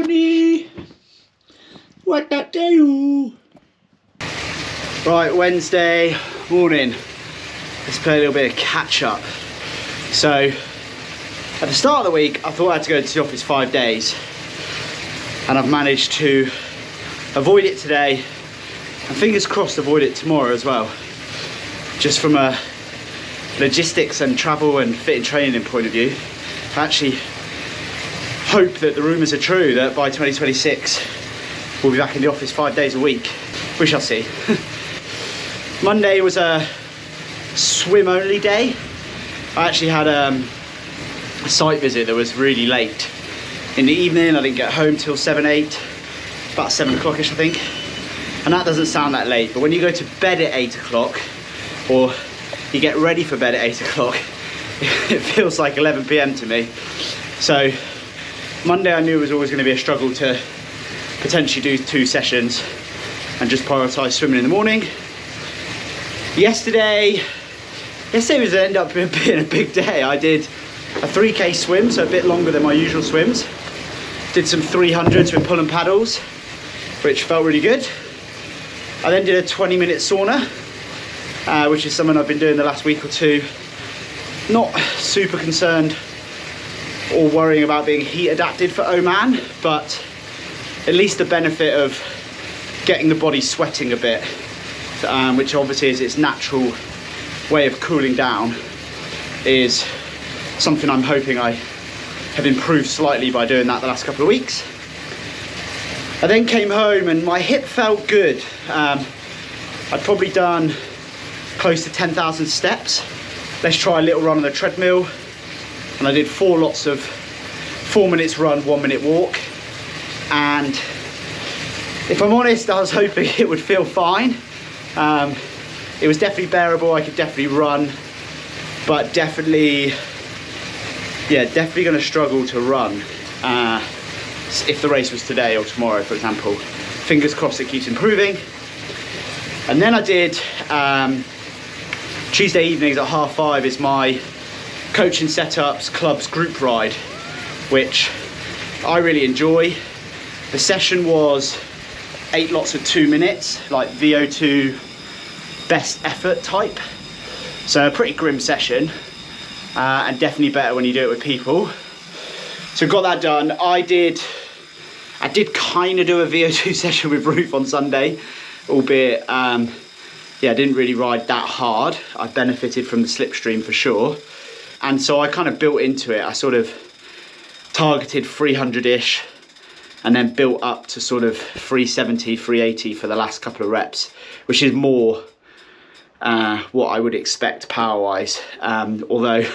bunny. What that do? Right, Wednesday morning. Let's play a little bit of catch up. So, at the start of the week, I thought I had to go to the office 5 days. And I've managed to avoid it today. And fingers crossed avoid it tomorrow as well. Just from a logistics and travel and fit and training point of view. I actually hope that the rumours are true that by 2026 we'll be back in the office 5 days a week. We shall see. Monday was a swim only day. I actually had a site visit that was really late in the evening. I didn't get home till 7, 8, about 7 o'clock-ish I think. And that doesn't sound that late, but when you go to bed at 8 o'clock or you get ready for bed at 8 o'clock, it feels like 11 p.m. to me. So Monday I knew it was always going to be a struggle to potentially do 2 sessions and just prioritise swimming in the morning. Yesterday was ended up being a big day. I did a 3k swim, so a bit longer than my usual swims. Did some 300s with pull and paddles, which felt really good. I then did a 20-minute sauna, which is something I've been doing the last week or two. Not super concerned or worrying about being heat adapted for Oman, but at least the benefit of getting the body sweating a bit, which obviously is its natural way of cooling down, is something I'm hoping I have improved slightly by doing that the last couple of weeks. I then came home and my hip felt good. I'd probably done close to 10,000 steps. Let's try a little run on the treadmill. And I did 4 lots of 4 minutes run, 1 minute walk. And if I'm honest, I was hoping it would feel fine. It was definitely bearable. I could definitely run, but definitely going to struggle to run if the race was today or tomorrow, for example. Fingers crossed it keeps improving. And then I did Tuesday evenings at 5:30 is my coaching setups clubs group ride, which I really enjoy. The session was 8 lots of 2 minutes, like VO2 best effort type. So a pretty grim session, and definitely better when you do it with people. So got that done. I did kind of do a VO2 session with Ruth on Sunday, albeit I didn't really ride that hard. I benefited from the slipstream for sure. And so I kind of built into it. I sort of targeted 300-ish and then built up to sort of 370, 380 for the last couple of reps, which is more what I would expect power-wise. Although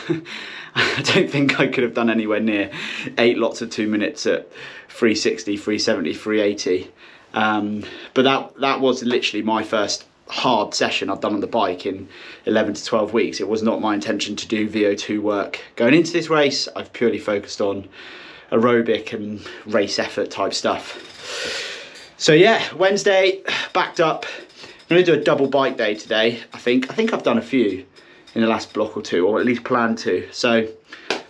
I don't think I could have done anywhere near 8 lots of 2 minutes at 360, 370, 380. But that was literally my first hard session I've done on the bike in 11 to 12 weeks. It was not my intention to do VO2 work going into this race. I've purely focused on aerobic and race effort type stuff. So yeah, Wednesday backed up. I'm going to do a double bike day today. I think I've done a few in the last block or two, or at least planned to. So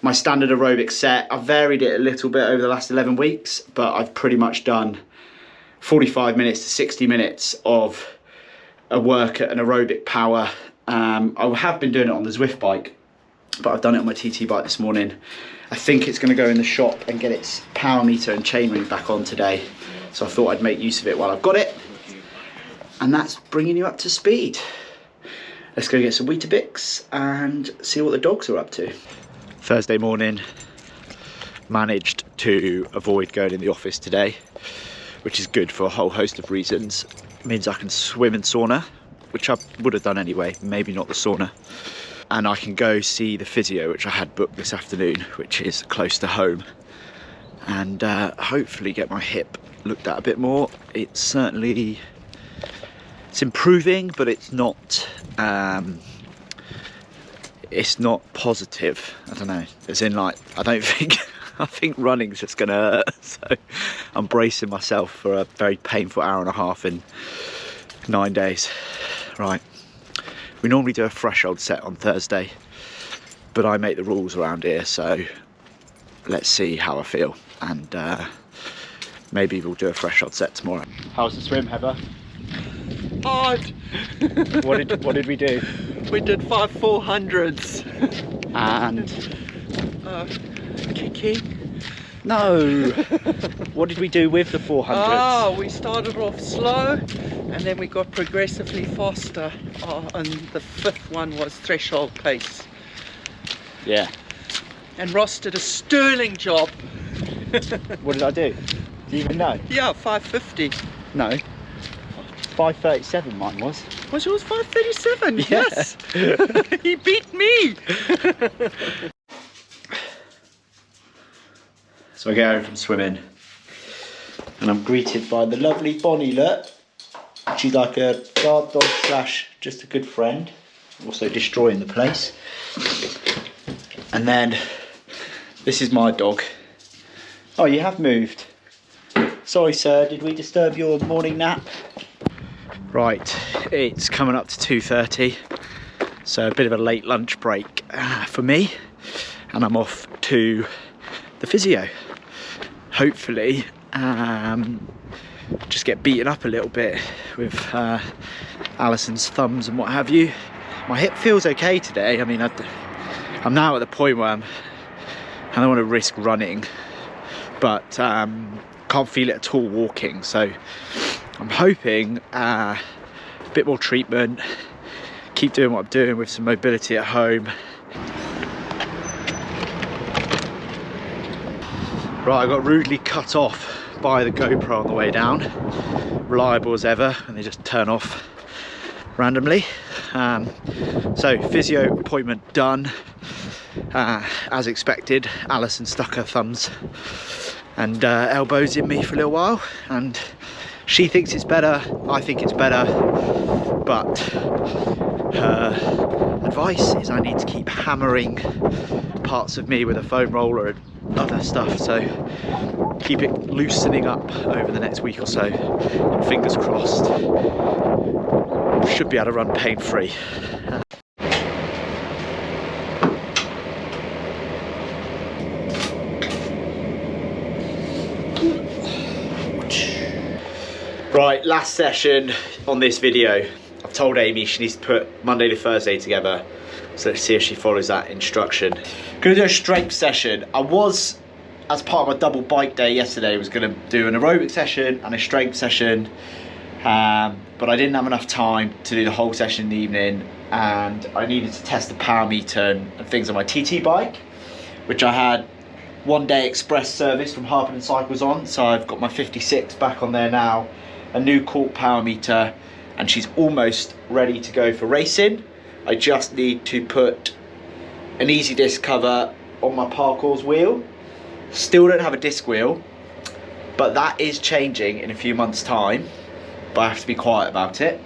my standard aerobic set, I've varied it a little bit over the last 11 weeks, but I've pretty much done 45 minutes to 60 minutes of a work at an aerobic power. I have been doing it on the Zwift bike, but I've done it on my TT bike this morning. I think it's going to go in the shop and get its power meter and chainring back on today. So I thought I'd make use of it while I've got it. And that's bringing you up to speed. Let's go get some Weetabix and see what the dogs are up to. Thursday morning, managed to avoid going in the office today, which is good for a whole host of reasons. It means I can swim in sauna, which I would have done anyway, maybe not the sauna. And I can go see the physio, which I had booked this afternoon, which is close to home. And hopefully get my hip looked at a bit more. It's improving, but it's not positive. I don't know, as in, like, I think running's just gonna hurt. So I'm bracing myself for a very painful hour and a half in 9 days. Right, we normally do a threshold set on Thursday, but I make the rules around here, so let's see how I feel. And maybe we'll do a threshold set tomorrow. How's the swim, Heather? Hard. What did we do? We did 5 400s. And Kicking. no. What did we do with the 400s? Oh, we started off slow and then we got progressively faster. And the 5th one was threshold pace. Yeah. And Ross did a sterling job. What did I do? Do you even know? Yeah, 550. No. 5:37 mine was. Was yours 5:37? Yeah. Yes. He beat me. So I get home from swimming and I'm greeted by the lovely Bonnie. Look, she's like a guard dog slash just a good friend, also destroying the place. And then this is my dog. Oh, you have moved. Sorry sir, did we disturb your morning nap? Right, it's coming up to 2:30, so a bit of a late lunch break for me, and I'm off to the physio. Hopefully just get beaten up a little bit with Alison's thumbs and what have you. My hip feels okay today. I mean, I'm now at the point where I don't want to risk running, but can't feel it at all walking, so I'm hoping a bit more treatment, keep doing what I'm doing with some mobility at home. Right, I got rudely cut off by the GoPro on the way down. Reliable as ever, and they just turn off randomly. So physio appointment done. As expected, Alison stuck her thumbs and elbows in me for a little while, and she thinks it's better, I think it's better, but her advice is I need to keep hammering parts of me with a foam roller and other stuff, so keep it loosening up over the next week or so, and fingers crossed should be able to run pain-free. Right, last session on this video. I've told Amy she needs to put Monday to Thursday together, so let's see if she follows that instruction. Gonna do a strength session. I was, as part of my double bike day yesterday, was gonna do an aerobic session and a strength session, but I didn't have enough time to do the whole session in the evening, and I needed to test the power meter and things on my TT bike, which I had 1 day express service from Harpen & Cycles on, so I've got my 56 back on there now, a new Court power meter, and she's almost ready to go for racing. I just need to put an easy disc cover on my parkour's wheel. Still don't have a disc wheel, but that is changing in a few months' time, but I have to be quiet about it.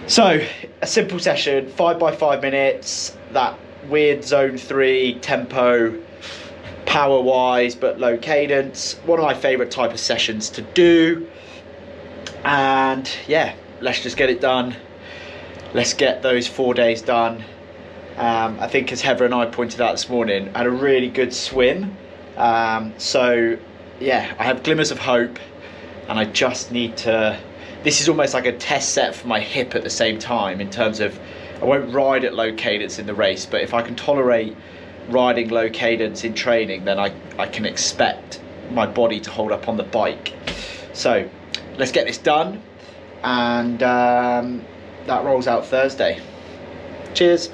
So a simple session, 5 by 5 minutes, that weird zone 3 tempo, power wise but low cadence. One of my favorite type of sessions to do, and yeah, let's just get it done. Let's get those 4 days done. I think, as Heather and I pointed out this morning, I had a really good swim, so yeah, I have glimmers of hope, and I just need to, this is almost like a test set for my hip at the same time, in terms of I won't ride at low cadence in the race, but if I can tolerate riding low cadence in training, then I can expect my body to hold up on the bike. So let's get this done, and that rolls out Thursday. Cheers.